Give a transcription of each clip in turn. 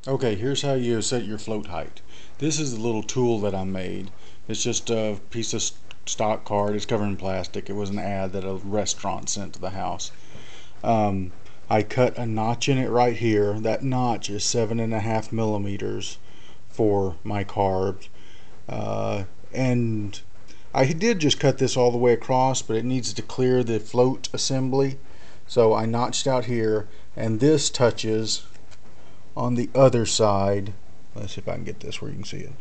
Okay, here's how you set your float height. This is the little tool that I made. It's just a piece of stock card. It's covered in plastic. It was an ad that a restaurant sent to the house. Um, I cut a notch in it right here. That notch is 7.5 millimeters for my carbs. And I did just cut this all the way across, but it needs to clear the float assembly. So I notched out here, and this touches on the other side. Let's see if I can get this where you can see it.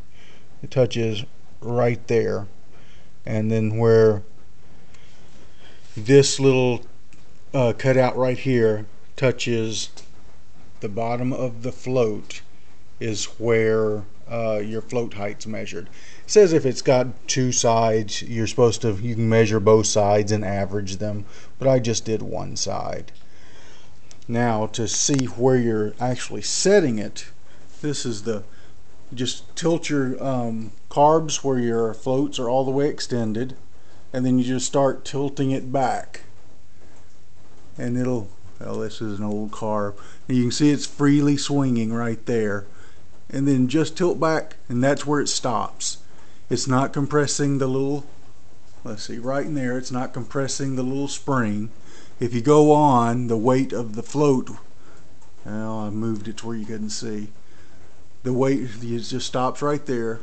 It touches right there, and then where this little cutout right here touches the bottom of the float is where your float height's measured. It says if it's got two sides, you can measure both sides and average them, but I just did one side. Now to see where you're actually setting it, this is just tilt your carbs where your floats are all the way extended, and then you just start tilting it back, and well, this is an old carb, and you can see it's freely swinging right there, and then just tilt back, and that's where it stops. It's not compressing the little, let's see, right in there, it's not compressing the little spring. If you go on, the weight of the float, well, I moved it to where you couldn't see. The weight, it just stops right there.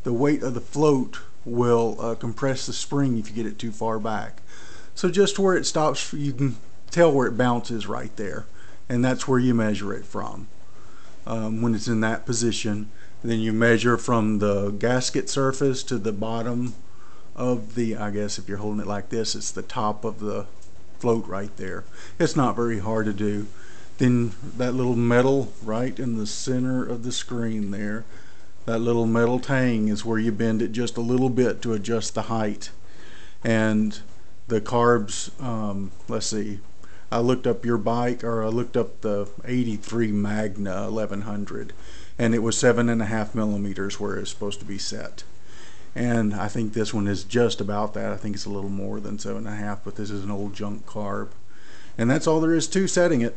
The weight of the float will compress the spring if you get it too far back. So just where it stops, you can tell where it bounces right there, and that's where you measure it from. When it's in that position, then you measure from the gasket surface to the bottom of the, I guess if you're holding it like this, it's the top of the float right there. It's not very hard to do. Then that little metal right in the center of the screen there, that little metal tang is where you bend it just a little bit to adjust the height. And the carbs, let's see, I looked up your bike, or I looked up the 83 Magna 1100, and it was 7.5 millimeters where it's supposed to be set. And I think this one is just about that. I think it's a little more than 7.5, but this is an old junk carb. And that's all there is to setting it.